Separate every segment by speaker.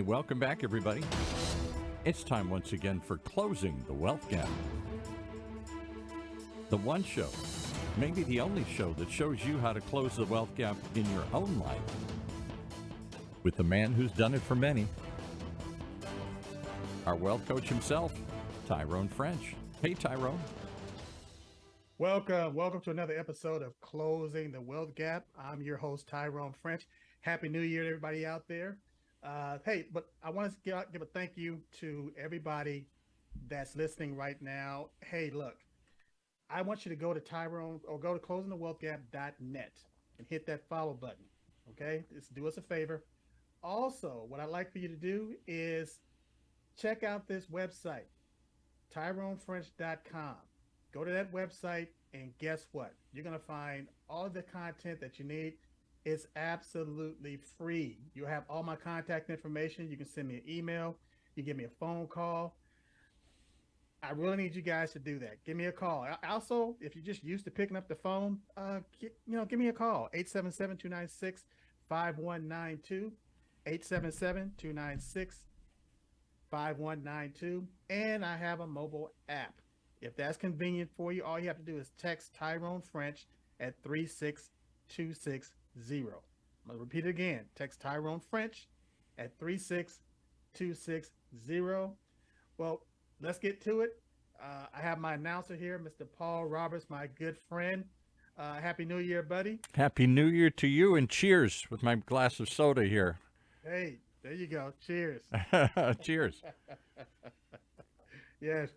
Speaker 1: Hey, welcome back, everybody. It's time once again for Closing the Wealth Gap. The one show, maybe the only show that shows you how to close the wealth gap in your own life with the man who's done it for many, our wealth coach himself, Tyrone French. Hey, Tyrone.
Speaker 2: Welcome to another episode of Closing the Wealth Gap. I'm your host, Tyrone French. Happy New Year to everybody out there. But I want to give a thank you to everybody that's listening right now. Hey, look, I want you to go to Tyrone or go to closingthewealthgap.net and hit that follow button. Okay, just do us a favor. Also, what I'd like for you to do is check out this website, TyroneFrench.com. Go to that website and guess what? You're going to find all of the content that you need. It's absolutely free. You have all my contact information. You can send me an email. You give me a phone call. I really need you guys to do that. Give me a call. Also, if you're just used to picking up the phone, give me a call. 877-296-5192. 877-296-5192. And I have a mobile app. If that's convenient for you, all you have to do is text Tyrone French at 36260. I'm going to repeat it again. Text Tyrone French at 36260. Well, let's get to it. I have my announcer here, Mr. Paul Roberts, my good friend. Happy New Year, buddy.
Speaker 1: Happy New Year to you, and cheers with my glass of soda here.
Speaker 2: Hey, there you go. Cheers.
Speaker 1: Cheers.
Speaker 2: Yes.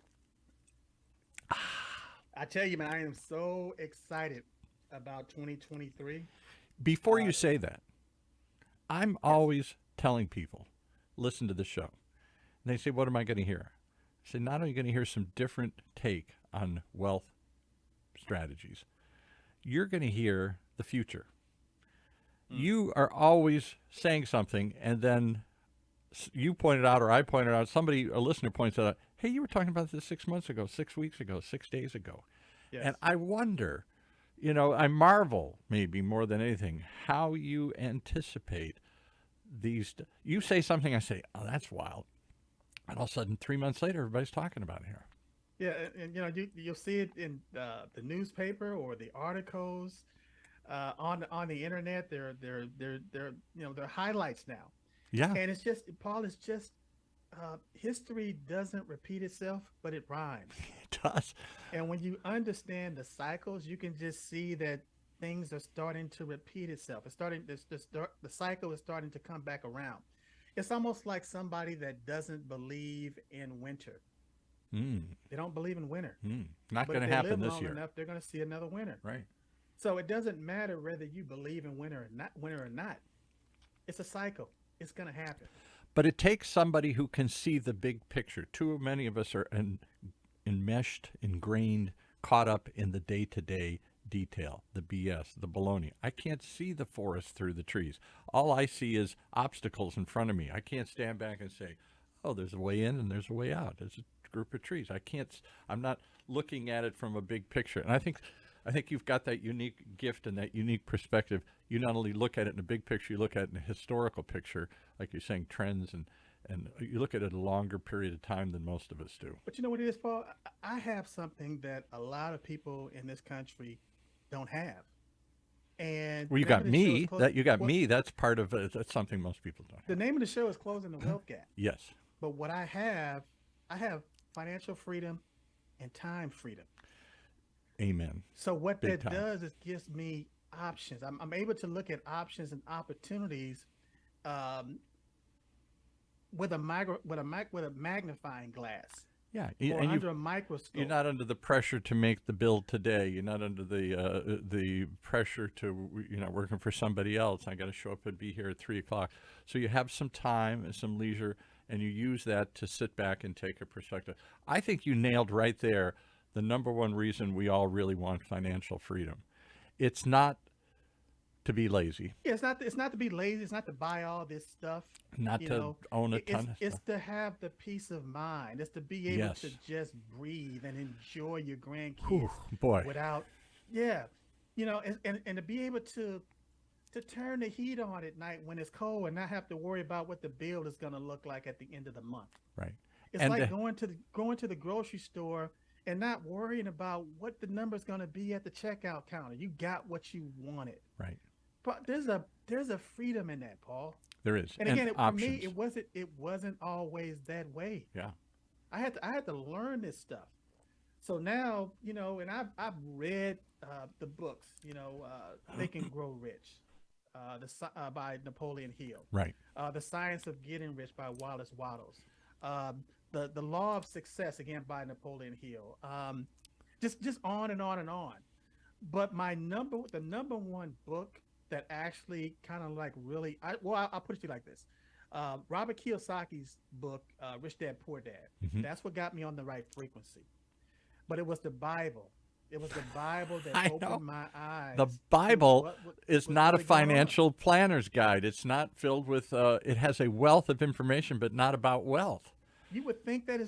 Speaker 2: I tell you, man, I am so excited about 2023.
Speaker 1: Before you say that, I'm always telling people, listen to the show. And they say, what am I going to hear? I say, not only going to hear some different take on wealth strategies, you're going to hear the future. You are always saying something, and then you pointed out, or I pointed out, a listener points out, hey, you were talking about this 6 months ago, 6 weeks ago, 6 days ago.
Speaker 2: Yes.
Speaker 1: And I wonder, I marvel maybe more than anything, how you anticipate these. You say something, I say, oh, that's wild. And all of a sudden, 3 months later, everybody's talking about it here.
Speaker 2: Yeah, and you'll see it in the newspaper or the articles on the internet. They're highlights now.
Speaker 1: Yeah.
Speaker 2: And it's just, Paul, it's just history doesn't repeat itself, but it rhymes.
Speaker 1: It does.
Speaker 2: And when you understand the cycles, you can just see that things are starting to repeat itself. It's starting. The cycle is starting to come back around. It's almost like somebody that doesn't believe in winter. They don't believe in winter.
Speaker 1: Not going to happen this year.
Speaker 2: Enough, they're going to see another winter.
Speaker 1: Right.
Speaker 2: So it doesn't matter whether you believe in winter or not. It's a cycle. It's going to happen.
Speaker 1: But it takes somebody who can see the big picture. Too many of us are enmeshed, ingrained, caught up in the day-to-day detail, the BS, the baloney. I can't see the forest through the trees. All I see is obstacles in front of me. I can't stand back and say, oh, there's a way in and there's a way out. There's a group of trees. I'm not looking at it from a big picture. And I think you've got that unique gift and that unique perspective. You not only look at it in a big picture, you look at it in a historical picture, like you're saying, trends, and you look at it a longer period of time than most of us do.
Speaker 2: But you know what it is, Paul? I have something that a lot of people in this country don't have. And
Speaker 1: well, you got me. That's part of it. That's something most people don't have.
Speaker 2: The name of the show is Closing the Wealth Gap.
Speaker 1: Yes.
Speaker 2: But what I have financial freedom and time freedom.
Speaker 1: Amen.
Speaker 2: So what
Speaker 1: Big
Speaker 2: that
Speaker 1: time.
Speaker 2: does is gives me options. I'm able to look at options and opportunities with a magnifying glass.
Speaker 1: Yeah,
Speaker 2: or
Speaker 1: and
Speaker 2: under a microscope.
Speaker 1: You're not under the pressure to make the bill today. You're not under the pressure to working for somebody else. I got to show up and be here at 3:00. So you have some time and some leisure, and you use that to sit back and take a perspective. I think you nailed right there the number one reason we all really want financial freedom. It's not to be lazy.
Speaker 2: Yeah, it's not to be lazy. It's not to buy all this stuff.
Speaker 1: Not to own a ton of stuff.
Speaker 2: It's to have the peace of mind. It's to be able to just breathe and enjoy your grandkids.
Speaker 1: Boy.
Speaker 2: Without, and to be able to to turn the heat on at night when it's cold and not have to worry about what the bill is going to look like at the end of the month.
Speaker 1: Right.
Speaker 2: It's
Speaker 1: And
Speaker 2: like going to the grocery store and not worrying about what the number's going to be at the checkout counter. You got what you wanted.
Speaker 1: right.
Speaker 2: But there's a freedom in that, Paul.
Speaker 1: There is.
Speaker 2: And again, for me,
Speaker 1: options.
Speaker 2: it wasn't always that way.
Speaker 1: Yeah.
Speaker 2: I had to learn this stuff. So now, and I've read the books, Think and Grow Rich, by Napoleon Hill,
Speaker 1: Right.
Speaker 2: The Science of Getting Rich by Wallace Wattles, the Law of Success again by Napoleon Hill, just on and on and on. But the number one book that actually kind of like really, I'll put it to you like this. Robert Kiyosaki's book, Rich Dad Poor Dad.
Speaker 1: Mhm.
Speaker 2: That's what got me on the right frequency. But it was the Bible. It was the Bible that
Speaker 1: I know.
Speaker 2: opened my eyes.
Speaker 1: The
Speaker 2: to
Speaker 1: Bible
Speaker 2: what
Speaker 1: is
Speaker 2: was
Speaker 1: not a
Speaker 2: really going on.
Speaker 1: financial planner's guide. It's not filled with, it has a wealth of information, but not about wealth.
Speaker 2: You would think that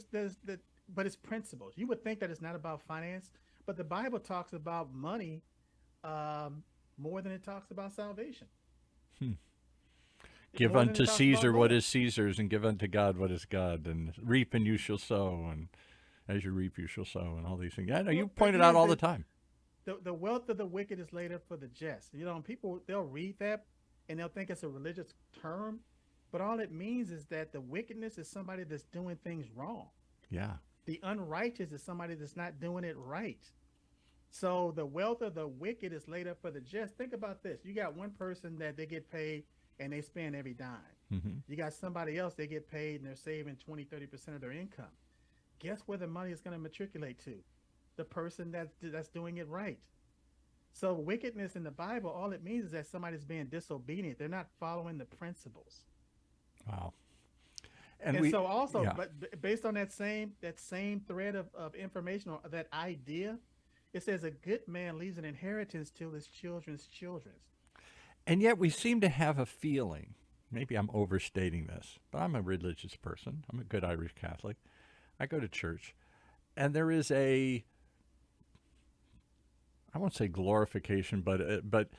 Speaker 2: but it's principles. You would think that it's not about finance, but the Bible talks about money more than it talks about salvation.
Speaker 1: Give
Speaker 2: More than
Speaker 1: unto
Speaker 2: it talks
Speaker 1: Caesar
Speaker 2: about
Speaker 1: what
Speaker 2: gold.
Speaker 1: is Caesar's, and give unto God what is God, and reap and you shall sow, and as you reap you shall sow, and all these things. I know you
Speaker 2: Well,
Speaker 1: point it
Speaker 2: again,
Speaker 1: out all the time.
Speaker 2: The wealth of the wicked is laid up for the just. People, they'll read that and they'll think it's a religious term, but all it means is that the wickedness is somebody that's doing things wrong.
Speaker 1: Yeah.
Speaker 2: The unrighteous is somebody that's not doing it right. So the wealth of the wicked is laid up for the just. Think about this. You got one person that they get paid and they spend every dime.
Speaker 1: Hmm.
Speaker 2: You got somebody else, they get paid and they're saving 20-30% of their income. Guess where the money is going to matriculate to? The person that's doing it right. So wickedness in the Bible, all it means is that somebody's being disobedient. They're not following the principles.
Speaker 1: Wow.
Speaker 2: And so also,
Speaker 1: yeah.
Speaker 2: but based on that same thread of information or that idea, it says a good man leaves an inheritance to his children's children.
Speaker 1: And yet we seem to have a feeling, maybe I'm overstating this, but I'm a religious person. I'm a good Irish Catholic. I go to church, and there is I won't say glorification, but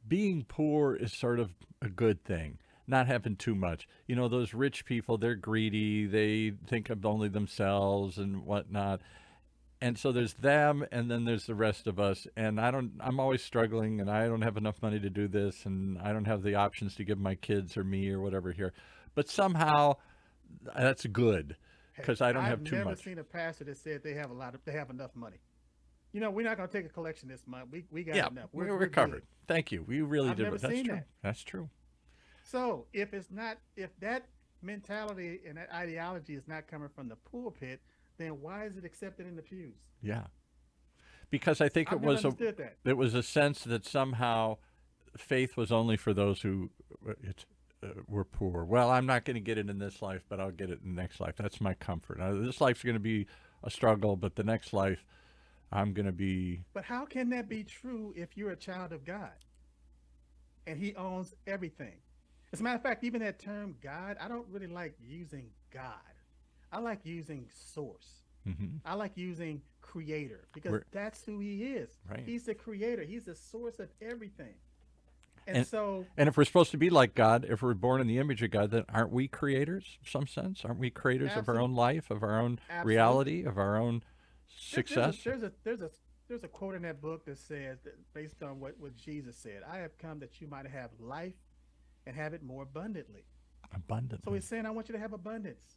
Speaker 1: being poor is sort of a good thing. Not having too much. Those rich people, they're greedy. They think of only themselves and whatnot. And so there's them, and then there's the rest of us. And I'm always struggling, and I don't have enough money to do this, and I don't have the options to give my kids or me or whatever here. But somehow that's good because I don't have too
Speaker 2: I've never
Speaker 1: much.
Speaker 2: seen a pastor that said they have enough money. We're not going to take a collection this month. We got
Speaker 1: Yeah,
Speaker 2: enough.
Speaker 1: we're
Speaker 2: good.
Speaker 1: covered. Thank you. We really
Speaker 2: I've
Speaker 1: did.
Speaker 2: never
Speaker 1: That's
Speaker 2: seen
Speaker 1: true.
Speaker 2: that.
Speaker 1: That's true.
Speaker 2: So if that mentality and that ideology is not coming from the pulpit, then why is it accepted in the pews?
Speaker 1: Yeah. Because I think
Speaker 2: I've never understood that.
Speaker 1: it was a sense that somehow faith was only for those who were poor. Well, I'm not going to get it in this life, but I'll get it in the next life. That's my comfort. This life's going to be a struggle, but the next life, I'm going to be.
Speaker 2: But how can that be true if you're a child of God and He owns everything? As a matter of fact, even that term God, I don't really like using God. I like using source.
Speaker 1: Mm-hmm.
Speaker 2: I like using creator because that's who He is.
Speaker 1: Right.
Speaker 2: He's the creator. He's the source of everything. And
Speaker 1: if we're supposed to be like God, if we're born in the image of God, then aren't we creators in some sense? Aren't we creators of our own life, of our own reality, of our own success?
Speaker 2: There's a quote in that book that says that based on what Jesus said, I have come that you might have life and have it more abundantly.
Speaker 1: Abundantly.
Speaker 2: So He's saying, I want you to have abundance.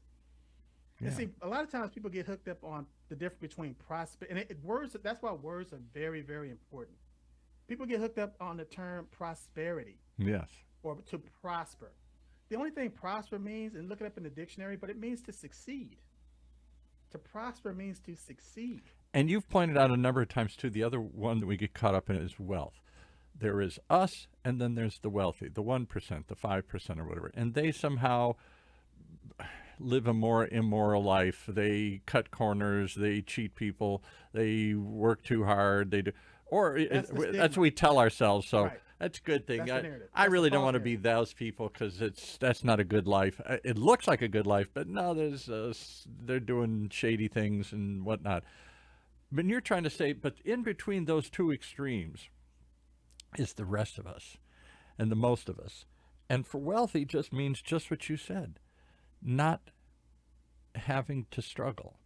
Speaker 1: Yeah.
Speaker 2: And see, a lot of times people get hooked up on the difference between prosperity and words. That's why words are very, very important. People get hooked up on the term prosperity.
Speaker 1: Yes.
Speaker 2: Or to prosper. The only thing prosper means, and look it up in the dictionary, but it means to succeed. To prosper means to succeed.
Speaker 1: And you've pointed out a number of times too, the other one that we get caught up in is wealth. There is us, and then there's the wealthy, the 1%, the 5% or whatever. And they somehow live a more immoral life. They cut corners, they cheat people, they work too hard, they do. Or that's what we tell ourselves. So
Speaker 2: right.
Speaker 1: That's a good thing.
Speaker 2: That's the narrative.
Speaker 1: I
Speaker 2: That's
Speaker 1: really
Speaker 2: the
Speaker 1: don't want to
Speaker 2: false
Speaker 1: be those people because that's not a good life. It looks like a good life, but no, they're doing shady things and whatnot. But you're trying to say, but in between those two extremes is the rest of us. and the most of us. And for wealthy just means just what you said, not having to struggle,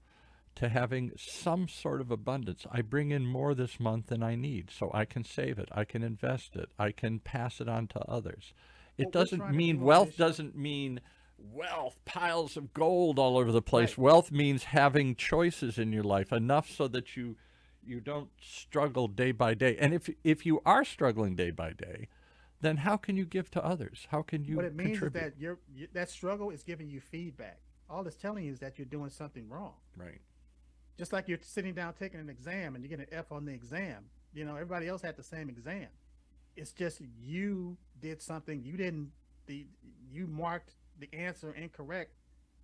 Speaker 1: to having some sort of abundance. I bring in more this month than I need, so I can save it, I can invest it, I can pass it on to others. It
Speaker 2: What we're
Speaker 1: doesn't
Speaker 2: trying to
Speaker 1: mean
Speaker 2: do on
Speaker 1: wealth
Speaker 2: this show,
Speaker 1: doesn't mean wealth, piles of gold all over the place.
Speaker 2: right?
Speaker 1: Wealth means having choices in your life, enough so that you don't struggle day by day. And if you are struggling day by day, then how can you give to others? How can
Speaker 2: What
Speaker 1: you
Speaker 2: it means is
Speaker 1: contribute?
Speaker 2: that that struggle is giving you feedback. All it's telling you is that you're doing something wrong.
Speaker 1: Right.
Speaker 2: Just like you're sitting down taking an exam and you get an F on the exam. You know, everybody else had the same exam. It's just you did something you didn't. The you marked the answer incorrect.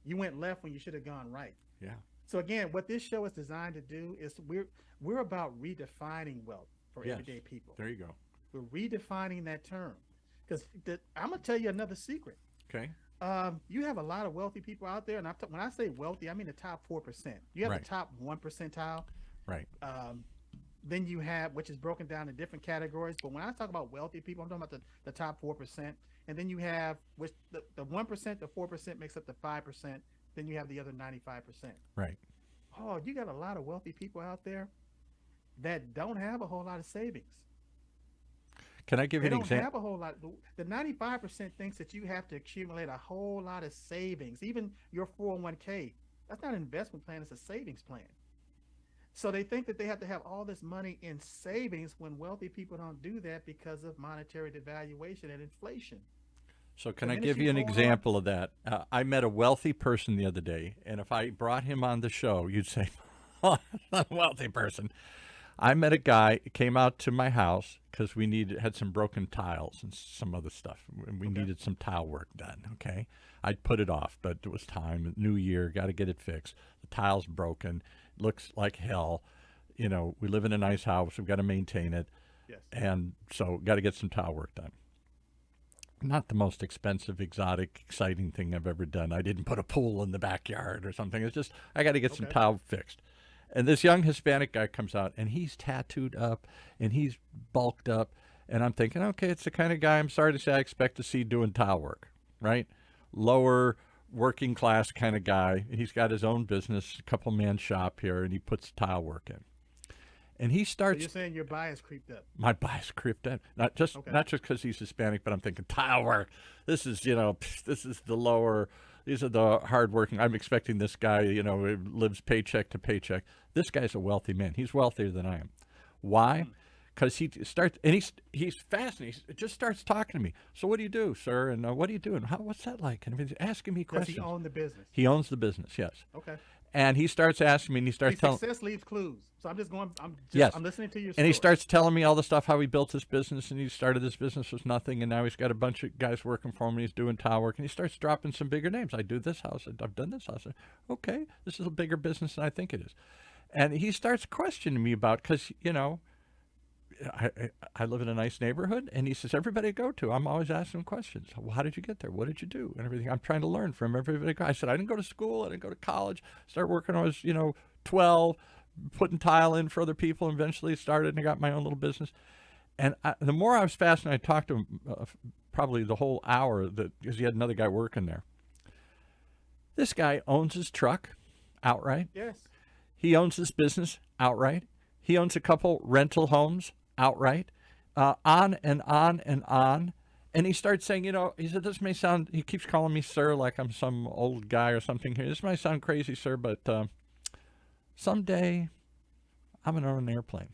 Speaker 2: You went left when you should have gone right.
Speaker 1: Yeah.
Speaker 2: So again, what this show is designed to do is we're about redefining wealth for
Speaker 1: Yes.
Speaker 2: everyday people.
Speaker 1: There you go.
Speaker 2: We're redefining that term because I'm gonna tell you another secret.
Speaker 1: Okay.
Speaker 2: You have a lot of wealthy people out there, and when I say wealthy, I mean the top 4%. You have
Speaker 1: Right.
Speaker 2: the top 1 percentile.
Speaker 1: Right.
Speaker 2: Then you have, which is broken down in different categories. But when I talk about wealthy people, I'm talking about the top 4%. And then you have, which the 1%, the 4% makes up the 5%. Then you have the other 95%.
Speaker 1: Right.
Speaker 2: Oh, you got a lot of wealthy people out there that don't have a whole lot of savings.
Speaker 1: Can I give
Speaker 2: They
Speaker 1: you an
Speaker 2: don't
Speaker 1: example?
Speaker 2: have a whole lot. The 95% thinks that you have to accumulate a whole lot of savings. Even your 401k, that's not an investment plan, it's a savings plan. So they think that they have to have all this money in savings when wealthy people don't do that because of monetary devaluation and inflation.
Speaker 1: So
Speaker 2: The
Speaker 1: can I
Speaker 2: minute
Speaker 1: give
Speaker 2: you
Speaker 1: you an
Speaker 2: hold on,
Speaker 1: example of that? I met a wealthy person the other day, and if I brought him on the show, you'd say, "Oh, not a wealthy person." I met a guy came out to my house because we had some broken tiles and some other stuff, and we
Speaker 2: okay,
Speaker 1: needed some tile work done. Okay, I'd put it off, but it was time. New year, got to get it fixed. The tile's broken, looks like hell. You know, we live in a nice house. We've got to maintain it,
Speaker 2: yes,
Speaker 1: and so got to get some tile work done. Not the most expensive, exotic, exciting thing I've ever done. I didn't put a pool in the backyard or something. It's just I got to get some
Speaker 2: okay.
Speaker 1: tile fixed. And this young Hispanic guy comes out, and he's tattooed up, and he's bulked up, and I'm thinking, okay, it's the kind of guy I'm sorry to say I expect to see doing tile work, right? Lower working class kind of guy. He's got his own business, a couple man shop here, and he puts tile work in. And he
Speaker 2: So you're
Speaker 1: starts
Speaker 2: saying your bias creeped up.
Speaker 1: my bias creeped in. Not just
Speaker 2: Okay,
Speaker 1: because he's Hispanic, but I'm thinking tile work. This is this is the lower. These are the hardworking. I'm expecting this guy who lives paycheck to paycheck. This guy's a wealthy man. He's wealthier than I am. Why?
Speaker 2: mm.
Speaker 1: Because he starts and he's fascinated. He just starts talking to me. So what do you do, sir? And what are you doing? What's that like? And he's asking me
Speaker 2: Does he
Speaker 1: questions.
Speaker 2: own the business?
Speaker 1: He owns the business, yes.
Speaker 2: Okay.
Speaker 1: And he starts asking me, and he
Speaker 2: See,
Speaker 1: starts telling.
Speaker 2: success leaves clues. So I'm just going.
Speaker 1: Yes.
Speaker 2: I'm listening to your
Speaker 1: And he
Speaker 2: story.
Speaker 1: starts telling me all the stuff, how he built his business, and he started this business with nothing, and now he's got a bunch of guys working for him, and he's doing tile work, and he starts dropping some bigger names. I do this house, I've done this house. Okay, this is a bigger business than I think it is. And he starts questioning me about, because, I live in a nice neighborhood, and he says, everybody I go to, I'm always asking him questions. Well, how did you get there? What did you do? And everything. I'm trying to learn from everybody. I said, I didn't go to school. I didn't go to college. Started working when I was, 12, putting tile in for other people. And eventually started, and I got my own little business. And the more I was fascinated, I talked to him probably the whole hour because he had another guy working there. This guy owns his truck outright.
Speaker 2: Yes.
Speaker 1: He owns his business outright. He owns a couple rental homes outright, on and on and on. And he starts saying, he said, this may sound, he keeps calling me sir like I'm some old guy or something here. This might sound crazy, sir, but someday I'm going to own an airplane.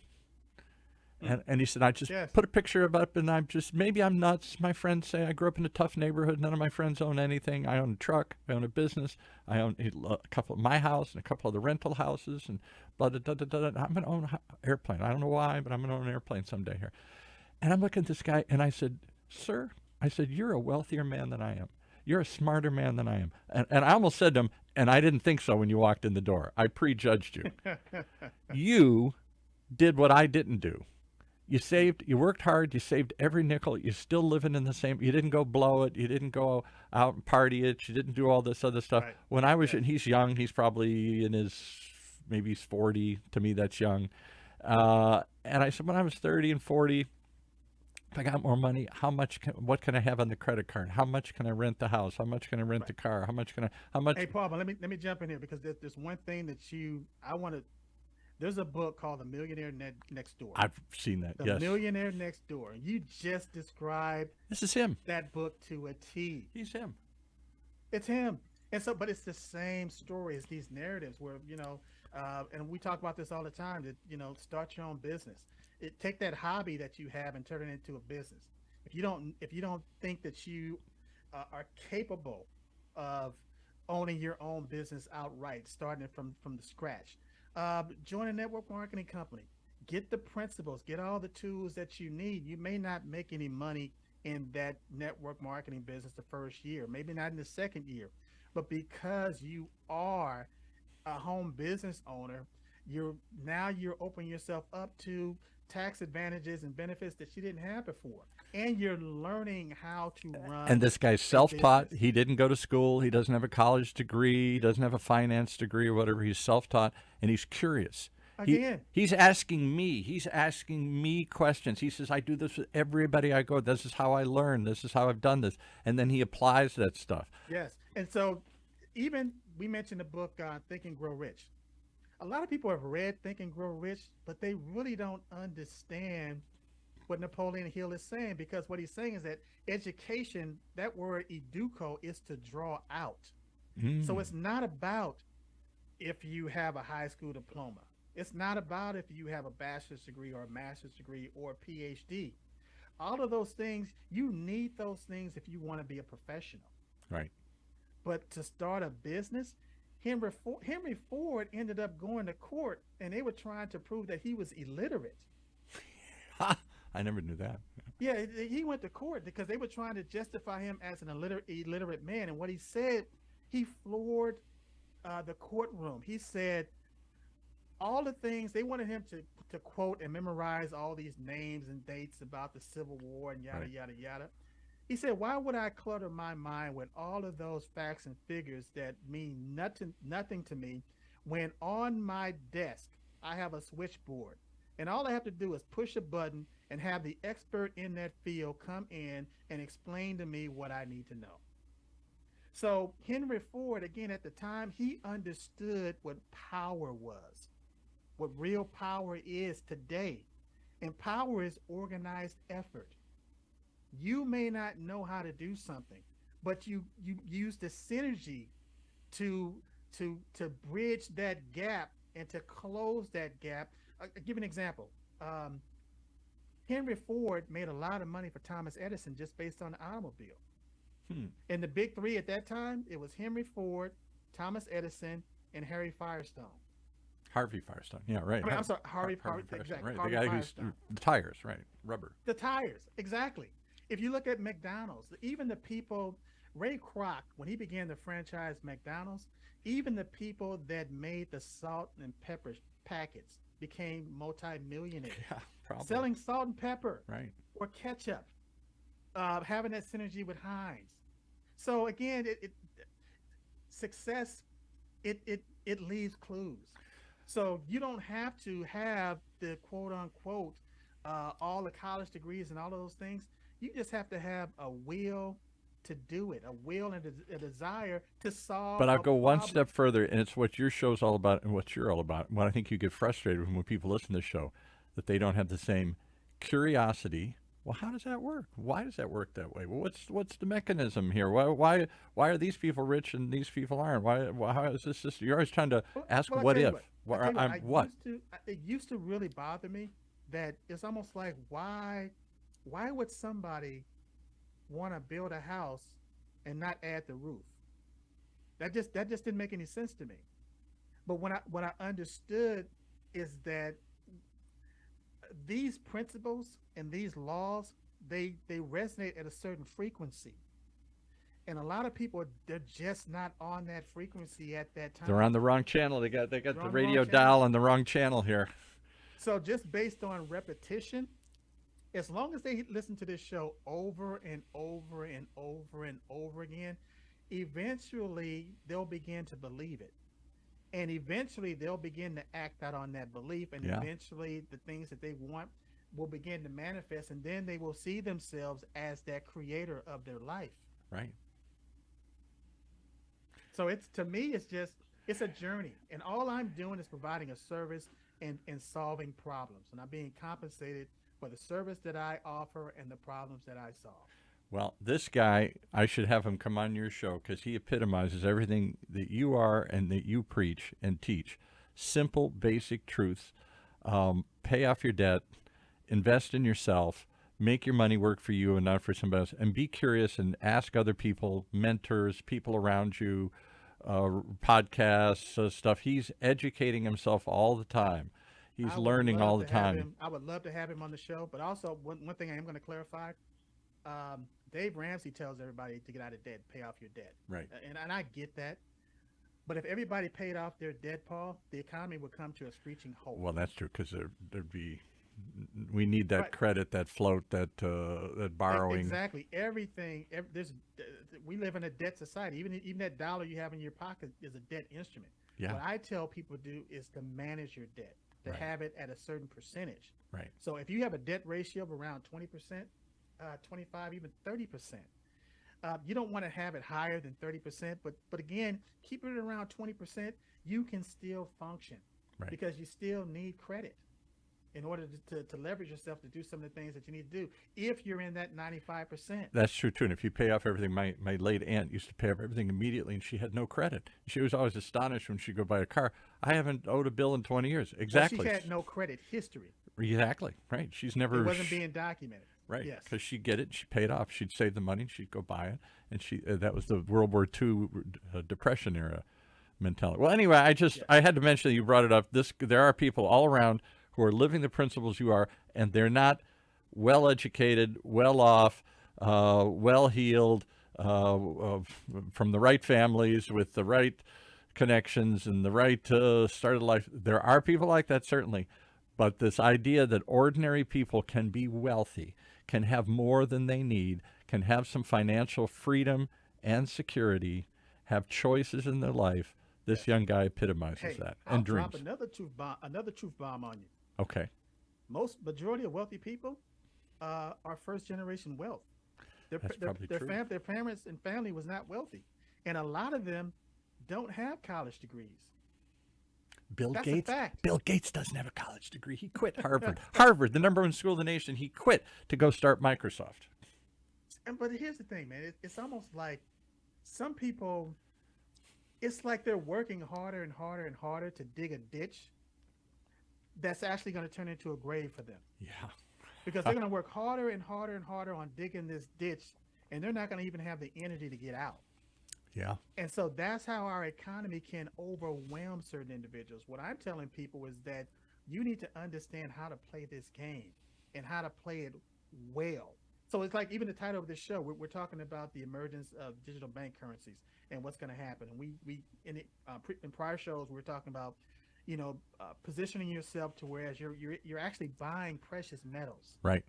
Speaker 1: And he said, I just
Speaker 2: Yes.
Speaker 1: put a picture of it up, and maybe I'm nuts. My friends say I grew up in a tough neighborhood. None of my friends own anything. I own a truck. I own a business. I own a couple of my house and a couple of the rental houses, and blah, blah, blah, blah, blah. I'm going to own an airplane. I don't know why, but I'm going to own an airplane someday here. And I'm looking at this guy, and I said, sir, you're a wealthier man than I am. You're a smarter man than I am. And I almost said to him, and I didn't think so when you walked in the door. I prejudged you. You did what I didn't do. You worked hard, you saved every nickel, you're still living in the same, you didn't go blow it, you didn't go out and party it, you didn't do all this other stuff.
Speaker 2: Right.
Speaker 1: When I was,
Speaker 2: Yes.
Speaker 1: and he's young, he's probably maybe he's 40, to me that's young. And I said, when I was 30 and 40, if I got more money, what can I have on the credit card? How much can I rent the house? How much can I rent
Speaker 2: Right.
Speaker 1: the car? How much?
Speaker 2: Hey, Paul, but let me jump in here because there's one thing that I want to. There's a book called The Millionaire Next Door.
Speaker 1: I've seen that.
Speaker 2: The
Speaker 1: Yes.
Speaker 2: Millionaire Next Door. You just described
Speaker 1: This is him.
Speaker 2: that book to a T.
Speaker 1: He's him.
Speaker 2: It's him. And so, but it's the same story as these narratives where, and we talk about this all the time that, start your own business. Take that hobby that you have and turn it into a business. If you don't think that you are capable of owning your own business outright, starting it from the scratch, join a network marketing company. Get the principles, get all the tools that you need. You may not make any money in that network marketing business the first year, maybe not in the second year, but because you are a home business owner, you're opening yourself up to tax advantages and benefits that you didn't have before, and you're learning how to
Speaker 1: And
Speaker 2: run
Speaker 1: this guy's
Speaker 2: a
Speaker 1: self-taught.
Speaker 2: business.
Speaker 1: He didn't go to school. He doesn't have a college degree. He doesn't have a finance degree or whatever. He's self-taught and he's curious.
Speaker 2: Again,
Speaker 1: He's asking me. He's asking me questions. He says, "I do this with everybody I go. This is how I learn. This is how I've done this." And then he applies that stuff.
Speaker 2: yes. And so, even we mentioned the book Think and Grow Rich. A lot of people have read Think and Grow Rich, but they really don't understand what Napoleon Hill is saying, because what he's saying is that education, that word educo, is to draw out. So
Speaker 1: Mm,
Speaker 2: it's not about if you have a high school diploma. It's not about if you have a bachelor's degree or a master's degree or a PhD. All of those things, you need those things if you want to be a professional.
Speaker 1: right.
Speaker 2: But to start a business, Henry Ford ended up going to court and they were trying to prove that he was illiterate.
Speaker 1: Ha! I never knew that.
Speaker 2: Yeah, he went to court because they were trying to justify him as an illiterate man. And what he said, he floored the courtroom. He said all the things they wanted him to quote and memorize all these names and dates about the Civil War and yada
Speaker 1: Right.
Speaker 2: yada yada. He said, "Why would I clutter my mind with all of those facts and figures that mean nothing to me when on my desk I have a switchboard and all I have to do is push a button and have the expert in that field come in and explain to me what I need to know." So Henry Ford, again, at the time, he understood what power was, what real power is today. And power is organized effort. You may not know how to do something, but you use the synergy to to bridge that gap and to close that gap. I'll give an example. Um, Henry Ford made a lot of money for Thomas Edison just based on the automobile.
Speaker 1: Hmm.
Speaker 2: And the big three at that time, it was Henry Ford, Thomas Edison, and Harry Firestone.
Speaker 1: Harvey Firestone. Yeah, right.
Speaker 2: I mean, I'm sorry,
Speaker 1: Harvey Firestone.
Speaker 2: exactly,
Speaker 1: Right. The
Speaker 2: Harvey
Speaker 1: guy who's
Speaker 2: Firestone.
Speaker 1: the tires. Right. Rubber.
Speaker 2: The tires, exactly. If you look at McDonald's, even the people, Ray Kroc, when he began to franchise McDonald's, even the people that made the salt and pepper packets became multimillionaires
Speaker 1: Yeah. Probably.
Speaker 2: selling salt and pepper
Speaker 1: Right.
Speaker 2: or ketchup, having that synergy with Heinz. So again, success, it leaves clues. So you don't have to have the quote unquote all the college degrees and all of those things. You just have to have a will to do it, a will and a desire to solve
Speaker 1: But I'll
Speaker 2: a
Speaker 1: go one
Speaker 2: problem.
Speaker 1: step further, and it's what your show's all about and what you're all about. What I think you get frustrated when people listen to the show, that they don't have the same curiosity. Well, how does that work? Why does that work that way? Well, what's the mechanism here? Why are these people rich and these people aren't? Why how is this system? You're always trying to
Speaker 2: Well,
Speaker 1: ask
Speaker 2: well, I
Speaker 1: what
Speaker 2: tell you
Speaker 1: if.
Speaker 2: what. I tell
Speaker 1: What
Speaker 2: you what.
Speaker 1: I'm what?
Speaker 2: It used to really bother me that it's almost like why would somebody want to build a house and not add the roof? That just didn't make any sense to me. But what I understood is that these principles and these laws, they resonate at a certain frequency, and a lot of people, they're just not on that frequency at that
Speaker 1: They're
Speaker 2: time.
Speaker 1: on the wrong channel. They got
Speaker 2: They're
Speaker 1: the
Speaker 2: on the wrong
Speaker 1: radio
Speaker 2: channel.
Speaker 1: dial on the wrong channel here.
Speaker 2: So just based on repetition, as long as they listen to this show over and over and over and over again, eventually they'll begin to believe it. And eventually they'll begin to act out on that belief. And
Speaker 1: Yeah.
Speaker 2: eventually the things that they want, will begin to manifest, and then they will see themselves as that creator of their life.
Speaker 1: Right.
Speaker 2: So it's, to me, it's just, it's a journey, and all I'm doing is providing a service and solving problems, and I'm being compensated for the service that I offer and the problems that I solve.
Speaker 1: Well, this guy, I should have him come on your show because he epitomizes everything that you are and that you preach and teach. Simple, basic truths. Pay off your debt, invest in yourself, make your money work for you and not for somebody else, and be curious and ask other people, mentors, people around you, podcasts, stuff. He's educating himself all the time. He's
Speaker 2: I would
Speaker 1: learning
Speaker 2: love
Speaker 1: all the
Speaker 2: to have
Speaker 1: time.
Speaker 2: him. I would love to have him on the show. But also, one thing I am going to clarify: Dave Ramsey tells everybody to get out of debt, pay off your debt,
Speaker 1: Right.
Speaker 2: and I get that. But if everybody paid off their debt, Paul, the economy would come to a screeching halt.
Speaker 1: Well, that's true because there'd be we need that
Speaker 2: Right.
Speaker 1: credit, that float, that borrowing.
Speaker 2: Exactly. Everything. There's, we live in a debt society. Even that dollar you have in your pocket is a debt instrument.
Speaker 1: Yeah.
Speaker 2: What I tell people to do is to manage your debt, to
Speaker 1: Right.
Speaker 2: have it at a certain percentage.
Speaker 1: Right.
Speaker 2: So if you have a debt ratio of around 20%, 25, even 30%, you don't want to have it higher than 30%. But again, keep it around 20%. You can still function
Speaker 1: Right.
Speaker 2: because you still need credit in order to leverage yourself to do some of the things that you need to do if you're in that 95%.
Speaker 1: That's true too. And if you pay off everything, my late aunt used to pay off everything immediately, and she had no credit. She was always astonished when she'd go buy a car. I haven't owed a bill in 20 years.
Speaker 2: Well,
Speaker 1: Exactly.
Speaker 2: she had no credit history.
Speaker 1: Exactly. Right. She's
Speaker 2: It
Speaker 1: never.
Speaker 2: wasn't being documented.
Speaker 1: Right.
Speaker 2: Yes.
Speaker 1: Because she'd get it, and she'd pay it off. She'd save the money, and she'd go buy it. And that was the World War II Depression era mentality. Well, anyway,
Speaker 2: Yes.
Speaker 1: I had to mention that you brought it up. There are people all around who are living the principles you are, and they're not well educated, well off, well heeled, from the right families with the right connections and the right start of life. There are people like that, certainly. But this idea that ordinary people can be wealthy, can have more than they need, can have some financial freedom and security, have choices in their life, this
Speaker 2: Yes.
Speaker 1: young guy epitomizes
Speaker 2: Hey,
Speaker 1: that.
Speaker 2: I'll
Speaker 1: And
Speaker 2: drop
Speaker 1: dreams.
Speaker 2: another truth bomb on you.
Speaker 1: Okay.
Speaker 2: Majority of wealthy people are first generation wealth.
Speaker 1: That's probably true.
Speaker 2: Their parents and family was not wealthy, and a lot of them don't have college degrees.
Speaker 1: Bill
Speaker 2: That's a
Speaker 1: Gates.
Speaker 2: fact.
Speaker 1: Bill Gates doesn't have a college degree. He quit Harvard. Harvard, the number one school in the nation. He quit to go start Microsoft.
Speaker 2: But here's the thing, man. It's almost like some people. It's like they're working harder and harder and harder to dig a ditch that's actually going to turn into a grave for them,
Speaker 1: Yeah.
Speaker 2: because they're going to work harder and harder and harder on digging this ditch, and they're not going to even have the energy to get out.
Speaker 1: Yeah.
Speaker 2: And so that's how our economy can overwhelm certain individuals. What I'm telling people is that you need to understand how to play this game and how to play it well. So it's like even the title of this show, we're talking about the emergence of digital bank currencies and what's going to happen. And in prior shows, we were talking about, positioning yourself to whereas you're actually buying precious metals,
Speaker 1: Right.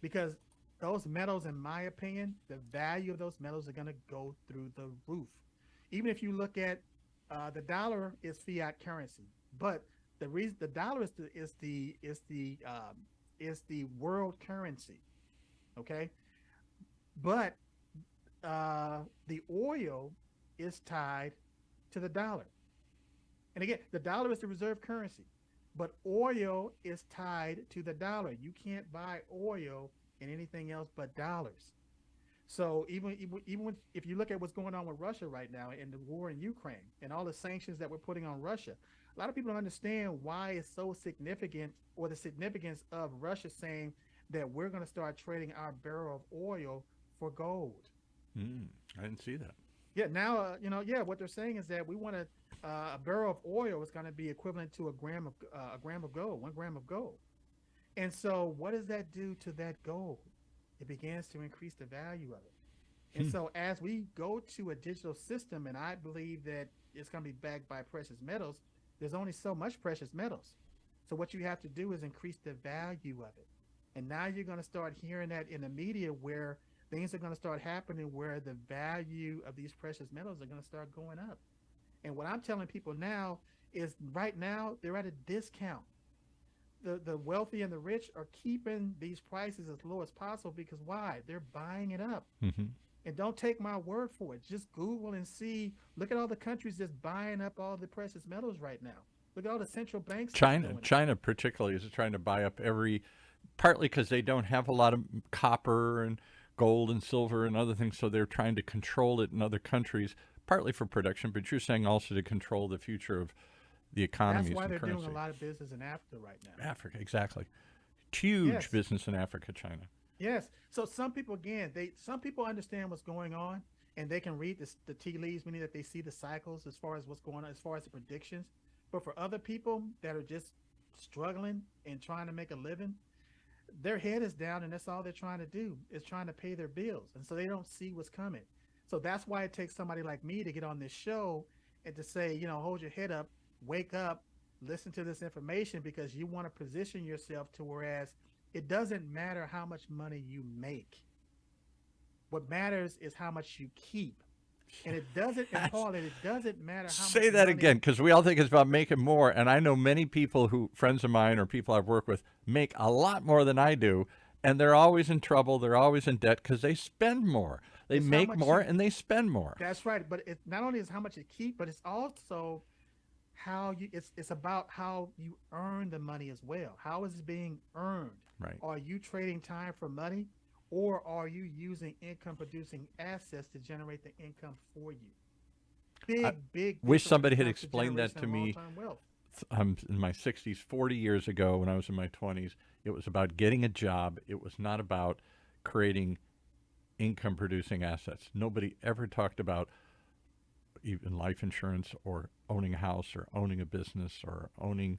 Speaker 2: because those metals, in my opinion, the value of those metals are going to go through the roof. Even if you look at the dollar is fiat currency, but the reason the dollar is the world currency. Okay, but the oil is tied to the dollar, and again, the dollar is the reserve currency, but oil is tied to the dollar. You can't buy oil in anything else but dollars. So if you look at what's going on with Russia right now and the war in Ukraine and all the sanctions that we're putting on Russia, a lot of people don't understand why it's so significant, or the significance of Russia saying that we're going to start trading our barrel of oil for gold.
Speaker 1: I didn't see that.
Speaker 2: Yeah, now what they're saying is that we want a barrel of oil is going to be equivalent to a gram of gold, 1 gram of gold. And so what does that do to that gold? It begins to increase the value of it. And so as we go to a digital system, and I believe that it's going to be backed by precious metals, there's only so much precious metals. So what you have to do is increase the value of it. And now you're going to start hearing that in the media, where things are going to start happening where the value of these precious metals are going to start going up. And what I'm telling people now is right now they're at a discount. the wealthy and the rich are keeping these prices as low as possible because why? They're buying it up.
Speaker 1: Hmm.
Speaker 2: And don't take my word for it. Just Google and see. Look at all the countries just buying up all the precious metals right now. Look at all the central banks that's
Speaker 1: China,
Speaker 2: doing it.
Speaker 1: China particularly is trying to buy up every, partly because they don't have a lot of copper and gold and silver and other things, so they're trying to control it in other countries, partly for production, but you're saying also to control the future of the
Speaker 2: That's
Speaker 1: economies
Speaker 2: why
Speaker 1: and
Speaker 2: they're doing a
Speaker 1: currency.
Speaker 2: lot of business in Africa right now.
Speaker 1: Africa, exactly. Huge
Speaker 2: Yes,
Speaker 1: business in Africa, China.
Speaker 2: yes. So some people, again, some people understand what's going on, and they can read the tea leaves, meaning that they see the cycles as far as what's going on, as far as the predictions. But for other people that are just struggling and trying to make a living, their head is down, and that's all they're trying to do is trying to pay their bills, and so they don't see what's coming. So that's why it takes somebody like me to get on this show and to say, hold your head up, wake up, listen to this information, because you want to position yourself to whereas it doesn't matter how much money you make. What matters is how much you keep. And it doesn't, and Paul, and it doesn't matter how much
Speaker 1: Say that
Speaker 2: money.
Speaker 1: again, because we all think it's about making more, and I know many people who, friends of mine or people I've worked with, make a lot more than I do, and they're always in trouble. They're always in debt because they spend more. They
Speaker 2: It's how
Speaker 1: make
Speaker 2: much
Speaker 1: more
Speaker 2: you.
Speaker 1: and they spend more.
Speaker 2: That's right. But it not only is how much you keep, but it's also how you. It's about how you earn the money as well. How is it being earned?
Speaker 1: Right.
Speaker 2: Are you trading time for money, or are you using income producing assets to generate the income for you?
Speaker 1: I
Speaker 2: Big
Speaker 1: wish
Speaker 2: difference when
Speaker 1: somebody
Speaker 2: it
Speaker 1: had
Speaker 2: comes to
Speaker 1: explained that
Speaker 2: generation
Speaker 1: to
Speaker 2: of long
Speaker 1: me.
Speaker 2: term wealth.
Speaker 1: I'm in my 60s, 40 years ago when I was in my 20s. It was about getting a job. It was not about creating income producing assets. Nobody ever talked about even life insurance or owning a house or owning a business or owning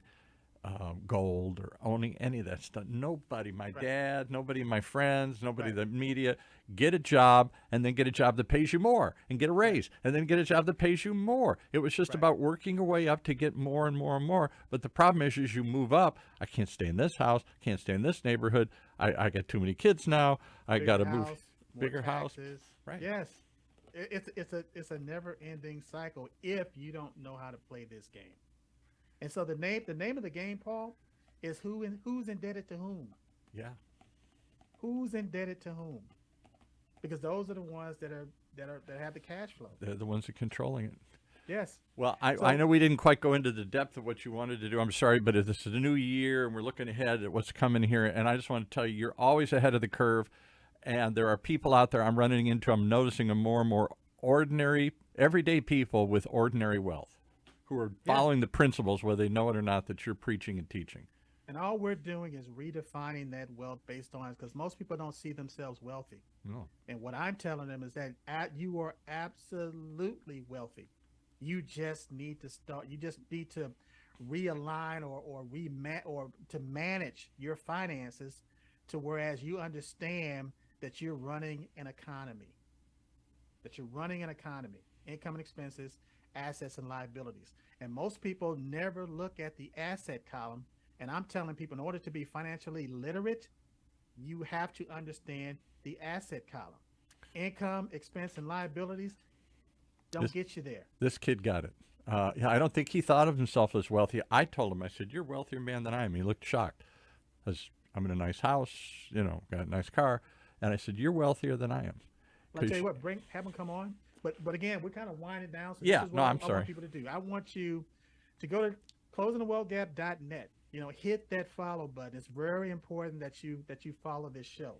Speaker 1: gold or owning any of that stuff. Nobody, my
Speaker 2: Right,
Speaker 1: dad, nobody, my friends, nobody,
Speaker 2: right,
Speaker 1: the media, get a job and then get a job that pays you more and get a
Speaker 2: right,
Speaker 1: raise and then get a job that pays you more. It was just
Speaker 2: right.
Speaker 1: about working your way up to get more and more and more. But the problem is you move up. I can't stay in this house, can't stay in this neighborhood. I got too many kids now. I got
Speaker 2: Bigger
Speaker 1: to move,
Speaker 2: house, more
Speaker 1: bigger house.
Speaker 2: taxes.
Speaker 1: Right.
Speaker 2: Yes, it's a never ending cycle if you don't know how to play this game. And so the name of the game, Paul, is who's indebted to whom.
Speaker 1: Yeah.
Speaker 2: Who's indebted to whom? Because those are the ones that have the cash flow.
Speaker 1: They're the ones that are controlling it.
Speaker 2: Yes.
Speaker 1: Well, I
Speaker 2: So
Speaker 1: know we didn't quite go into the depth of what you wanted to do. I'm sorry, but this is a new year and we're looking ahead at what's coming here. And I just want to tell you, you're always ahead of the curve. And there are people out there I'm running into, I'm noticing them more and more ordinary, everyday people with ordinary wealth who are
Speaker 2: yeah,
Speaker 1: following the principles, whether they know it or not, that you're preaching and teaching.
Speaker 2: and all we're doing is redefining that wealth based on because most people don't see themselves wealthy.
Speaker 1: No.
Speaker 2: And what I'm telling them is that you are absolutely wealthy. You just need to start. You just need to realign or to manage your finances to whereas you understand that you're running an economy, income and expenses, assets and liabilities. And most people never look at the asset column. And I'm telling people, in order to be financially literate, you have to understand the asset column. Income, expense, and liabilities don't
Speaker 1: This
Speaker 2: get you there.
Speaker 1: this kid got it. Yeah, I don't think he thought of himself as wealthy. I told him, I said, "You're a wealthier man than I am." He looked shocked. Because I'm in a nice house, got a nice car, and I said, "You're wealthier than I am."
Speaker 2: Well, I tell
Speaker 1: Because
Speaker 2: you what, have them come on. But again, we're kind of winding down. So this
Speaker 1: yeah,
Speaker 2: is
Speaker 1: no,
Speaker 2: what
Speaker 1: I'm
Speaker 2: I want
Speaker 1: sorry.
Speaker 2: people to do. I want you to go to closingthewealthgap.net. Hit that follow button. It's very important that you follow this show.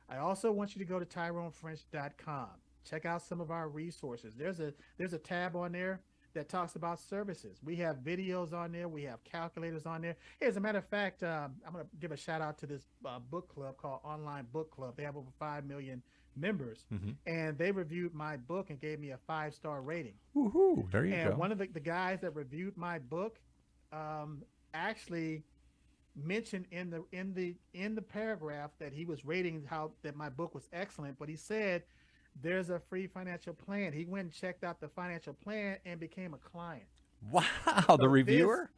Speaker 2: I also want you to go to tyronefrench.com. Check out some of our resources. There's a tab on there that talks about services. We have videos on there. We have calculators on there. Hey, as a matter of fact, I'm going to give a shout out to this book club called Online Book Club. They have over 5 million members,
Speaker 1: Hmm.
Speaker 2: and they reviewed my book and gave me a 5-star rating.
Speaker 1: Woohoo! There you
Speaker 2: And
Speaker 1: go.
Speaker 2: one of the guys that reviewed my book actually mentioned in the paragraph that he was rating how that my book was excellent, but he said there's a free financial plan. He went and checked out the financial plan and became a client.
Speaker 1: Wow, the
Speaker 2: So
Speaker 1: reviewer.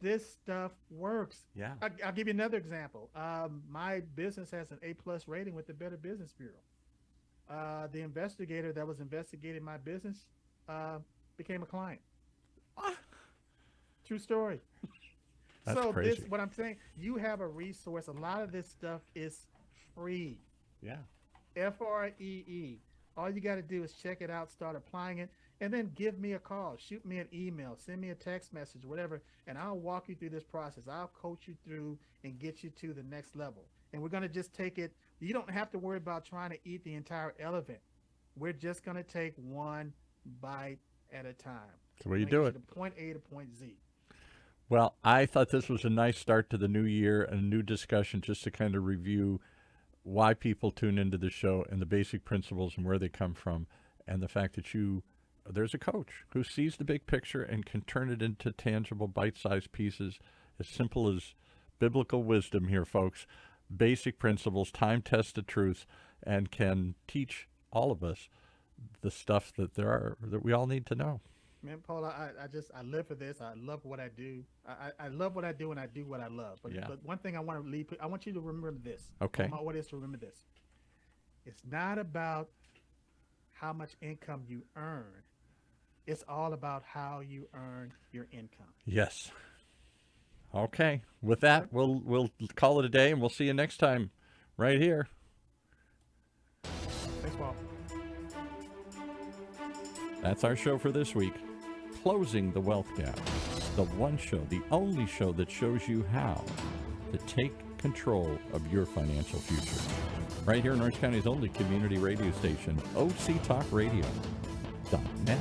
Speaker 2: this stuff works.
Speaker 1: Yeah.
Speaker 2: I'll give you another example. My business has an A+ rating with the Better Business Bureau. The investigator that was investigating my business uh, became a client.
Speaker 1: Ah,
Speaker 2: True story.
Speaker 1: That's
Speaker 2: So
Speaker 1: crazy.
Speaker 2: this, what I'm saying, you have a resource. A lot of this stuff is free.
Speaker 1: Yeah.
Speaker 2: FREE. All you got to do is check it out, start applying it, and then give me a call, shoot me an email, send me a text message, whatever, and I'll walk you through this process. I'll coach you through and get you to the next level. And we're going to just take it. You don't have to worry about trying to eat the entire elephant. We're just going to take one bite at a time.
Speaker 1: That's the way you
Speaker 2: We're
Speaker 1: do
Speaker 2: gonna
Speaker 1: it.
Speaker 2: get you to point A to point Z.
Speaker 1: Well, I thought this was a nice start to the new year and a new discussion just to kind of review why people tune into the show and the basic principles and where they come from, and the fact that there's a coach who sees the big picture and can turn it into tangible bite-sized pieces, as simple as biblical wisdom here, folks. Basic principles, time-tested truths, and can teach all of us the stuff that we all need to know.
Speaker 2: Man, Paul, I live for this. I love what I do. I love what I do, and I do what I love. But one thing I want to leave, I want you to remember this.
Speaker 1: Okay.
Speaker 2: I want my audience to remember this. It's not about how much income you earn. It's all about how you earn your income.
Speaker 1: Yes. Okay. With that, we'll call it a day, and we'll see you next time right here.
Speaker 2: Thanks, Paul.
Speaker 1: That's our show for this week. Closing the Wealth Gap. The one show, the only show that shows you how to take control of your financial future. Right here in Orange County's only community radio station, OCTalkRadio.net.